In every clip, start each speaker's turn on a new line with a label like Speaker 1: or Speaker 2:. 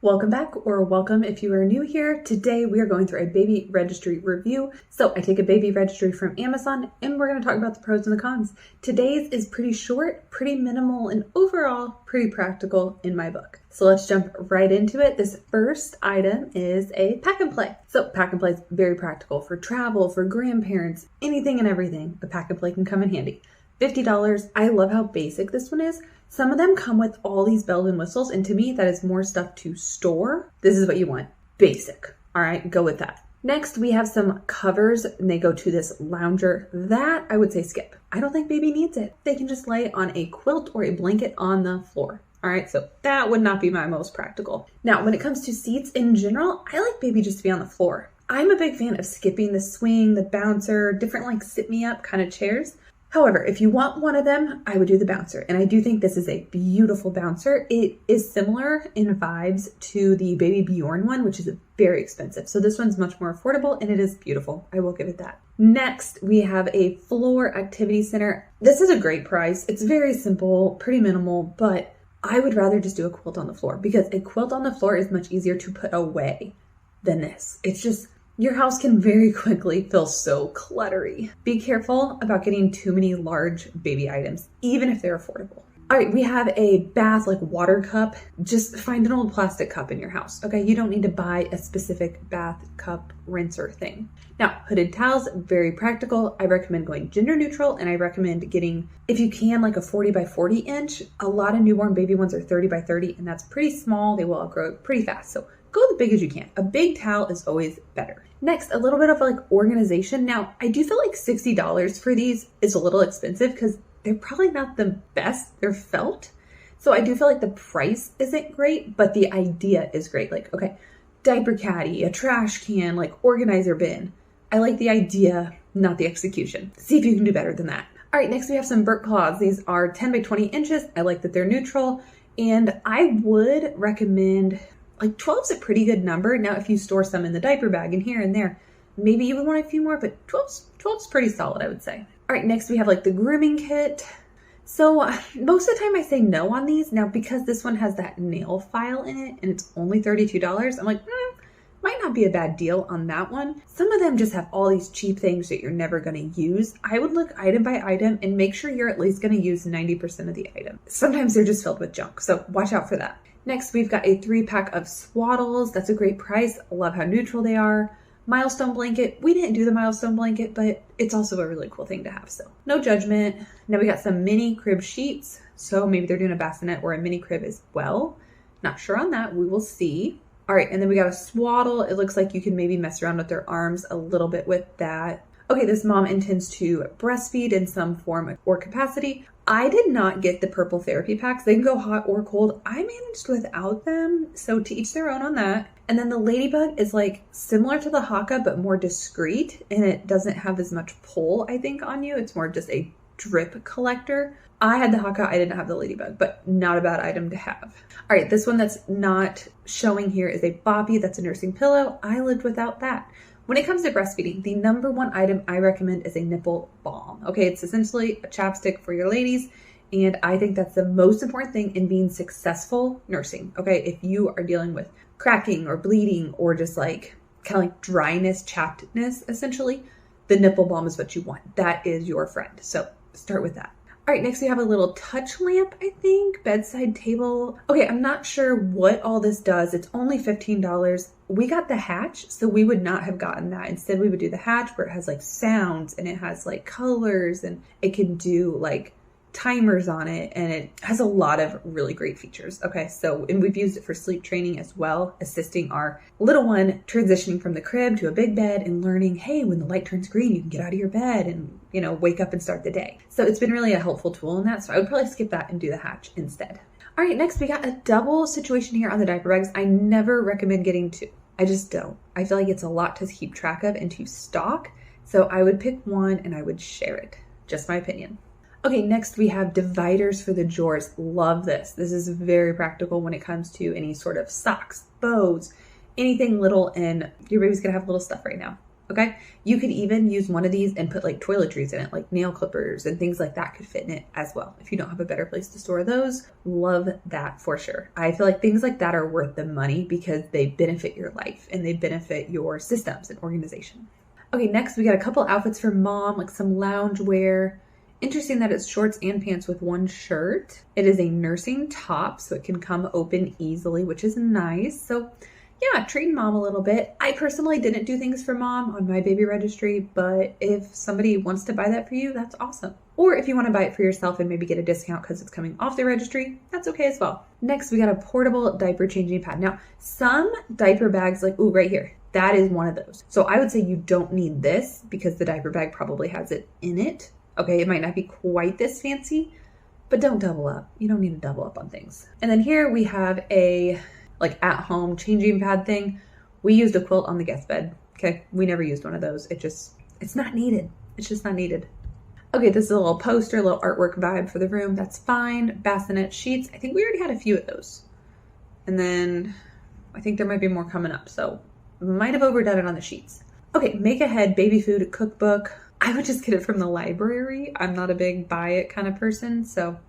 Speaker 1: Welcome back, or welcome if you are new here. Today we are going through a baby registry review. So I take a baby registry from Amazon and we're going to talk about the pros and the cons. Today's is pretty short, pretty minimal, and overall pretty practical in my book. So let's jump right into it. This first item is a pack and play. So pack and play is very practical for travel, for grandparents, anything and everything. A pack and play can come in handy. $50. I love how basic this one is. Some of them come with all these bells and whistles, and to me, that is more stuff to store. This is what you want. Basic. All right, go with that. Next, we have some covers, and they go to this lounger. That, I would say skip. I don't think baby needs it. They can just lay on a quilt or a blanket on the floor. All right, so that would not be my most practical. Now, when it comes to seats in general, I like baby just to be on the floor. I'm a big fan of skipping the swing, the bouncer, different like sit-me-up kind of chairs. However, if you want one of them, I would do the bouncer. And I do think this is a beautiful bouncer. It is similar in vibes to the Baby Bjorn one, which is very expensive. So this one's much more affordable and it is beautiful. I will give it that. Next, we have a floor activity center. This is a great price. It's very simple, pretty minimal, but I would rather just do a quilt on the floor because a quilt on the floor is much easier to put away than this. It's just, your house can very quickly feel so cluttery. Be careful about getting too many large baby items, even if they're affordable. All right, we have a bath like water cup. Just find an old plastic cup in your house, okay? You don't need to buy a specific bath cup rinser thing. Now, hooded towels, very practical. I recommend going gender neutral, and I recommend getting, if you can, like a 40 by 40 inch. A lot of newborn baby ones are 30 by 30, and that's pretty small. They will outgrow pretty fast, so go as big as you can. A big towel is always better. Next, a little bit of like organization. Now, I do feel like $60 for these is a little expensive because they're probably not the best. They're felt. So I do feel like the price isn't great, but the idea is great. Like, okay, diaper caddy, a trash can, like organizer bin. I like the idea, not the execution. See if you can do better than that. All right, next we have some Burt Claws. These are 10 by 20 inches. I like that they're neutral. And I would recommend, like 12 is a pretty good number. Now, if you store some in the diaper bag and here and there, maybe you would want a few more, but 12's pretty solid, I would say. All right, next we have like the grooming kit. So most of the time I say no on these. Now, because this one has that nail file in it and it's only $32, I'm like, might not be a bad deal on that one. Some of them just have all these cheap things that you're never going to use. I would look item by item and make sure you're at least going to use 90% of the item. Sometimes they're just filled with junk, so watch out for that. Next, we've got a 3-pack of swaddles. That's a great price. I love how neutral they are. Milestone blanket. We didn't do the milestone blanket, but it's also a really cool thing to have, so no judgment. Now we got some mini crib sheets. So maybe they're doing a bassinet or a mini crib as well. Not sure on that. We will see. All right, and then we got a swaddle. It looks like you can maybe mess around with their arms a little bit with that. Okay, this mom intends to breastfeed in some form or capacity. I did not get the purple therapy packs. They can go hot or cold. I managed without them, so to each their own on that. And then the ladybug is like similar to the haka, but more discreet, and it doesn't have as much pull, I think, on you. It's more just a drip collector. I had the haka, I didn't have the ladybug, but not a bad item to have. All right, this one that's not showing here is a boppy. That's a nursing pillow. I lived without that. When it comes to breastfeeding, the number one item I recommend is a nipple balm. Okay, it's essentially a chapstick for your ladies, and I think that's the most important thing in being successful nursing. Okay, if you are dealing with cracking or bleeding or just like kind of like dryness, chappedness, essentially, the nipple balm is what you want. That is your friend. So start with that. All right, next we have a little touch lamp, I think, bedside table. Okay, I'm not sure what all this does. It's only $15. We got the hatch, so we would not have gotten that. Instead, we would do the hatch where it has like sounds and it has like colors and it can do like timers on it, and it has a lot of really great features. Okay, so, and we've used it for sleep training as well, assisting our little one transitioning from the crib to a big bed and learning, hey, when the light turns green, you can get out of your bed and, you know, wake up and start the day. So it's been really a helpful tool in that. So I would probably skip that and do the hatch instead. All right, next we got a double situation here on the diaper bags. I never recommend getting two. I just don't. I feel like it's a lot to keep track of and to stock. So I would pick one and I would share it. Just my opinion. Okay, next we have dividers for the drawers. Love this. This is very practical when it comes to any sort of socks, bows, anything little, and your baby's gonna have little stuff right now. Okay. You could even use one of these and put like toiletries in it, like nail clippers and things like that could fit in it as well. If you don't have a better place to store those, love that for sure. I feel like things like that are worth the money because they benefit your life and they benefit your systems and organization. Okay, next we got a couple outfits for mom, like some lounge wear. Interesting that it's shorts and pants with one shirt. It is a nursing top, so it can come open easily, which is nice. So yeah, treating mom a little bit. I personally didn't do things for mom on my baby registry, but if somebody wants to buy that for you, that's awesome. Or if you want to buy it for yourself and maybe get a discount because it's coming off the registry, that's okay as well. Next, we got a portable diaper changing pad. Now, some diaper bags, like, ooh, right here, that is one of those. So I would say you don't need this because the diaper bag probably has it in it. Okay, it might not be quite this fancy, but don't double up. You don't need to double up on things. And then here we have a like at home changing pad thing. We used a quilt on the guest bed. Okay. We never used one of those. It's not needed. It's just not needed. Okay. This is a little poster, a little artwork vibe for the room. That's fine. Bassinet sheets. I think we already had a few of those. And then I think there might be more coming up. So might have overdone it on the sheets. Okay. Make ahead baby food cookbook. I would just get it from the library. I'm not a big buy it kind of person. So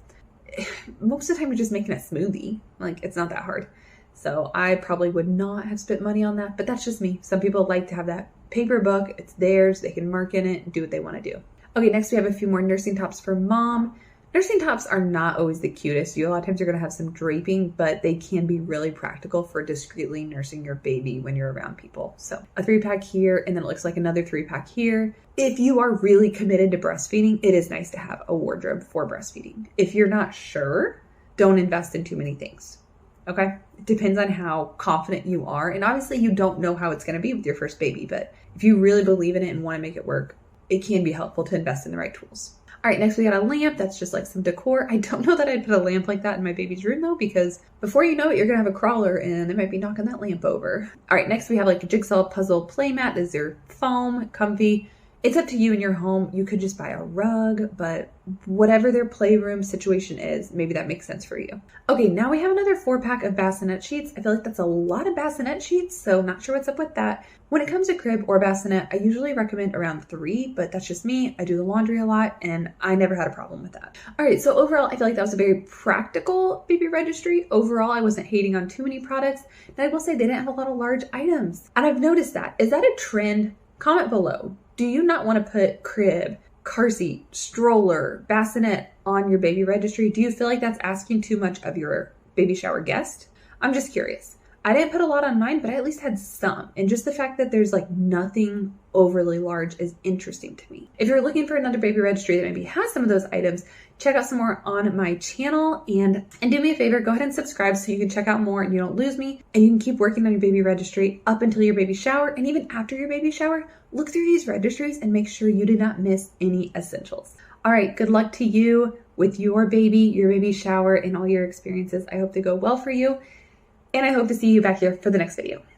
Speaker 1: most of the time you're just making a smoothie. Like it's not that hard. So I probably would not have spent money on that, but that's just me. Some people like to have that paper book. It's theirs. They can mark in it and do what they want to do. Okay, next we have a few more nursing tops for mom. Nursing tops are not always the cutest. A lot of times you're going to have some draping, but they can be really practical for discreetly nursing your baby when you're around people. So a 3-pack here, and then it looks like another 3-pack here. If you are really committed to breastfeeding, it is nice to have a wardrobe for breastfeeding. If you're not sure, don't invest in too many things. Okay. It depends on how confident you are. And obviously you don't know how it's going to be with your first baby, but if you really believe in it and want to make it work, it can be helpful to invest in the right tools. All right. Next we got a lamp. That's just like some decor. I don't know that I'd put a lamp like that in my baby's room though, because before you know it, you're going to have a crawler and it might be knocking that lamp over. All right. Next we have like a jigsaw puzzle play mat. This is your foam, comfy. It's up to you in your home. You could just buy a rug, but whatever their playroom situation is, maybe that makes sense for you. Okay, now we have another 4-pack of bassinet sheets. I feel like that's a lot of bassinet sheets, so not sure what's up with that. When it comes to crib or bassinet, I usually recommend around 3, but that's just me. I do the laundry a lot, and I never had a problem with that. All right, so overall, I feel like that was a very practical baby registry. Overall, I wasn't hating on too many products, and I will say they didn't have a lot of large items. And I've noticed that. Is that a trend? Comment below. Do you not want to put crib, car seat, stroller, bassinet on your baby registry? Do you feel like that's asking too much of your baby shower guest? I'm just curious. I didn't put a lot on mine, but I at least had some. And just the fact that there's like nothing overly large is interesting to me. If you're looking for another baby registry that maybe has some of those items, check out some more on my channel and do me a favor, go ahead and subscribe so you can check out more and you don't lose me and you can keep working on your baby registry up until your baby shower. And even after your baby shower, look through these registries and make sure you do not miss any essentials. All right, good luck to you with your baby shower and all your experiences. I hope they go well for you. And I hope to see you back here for the next video.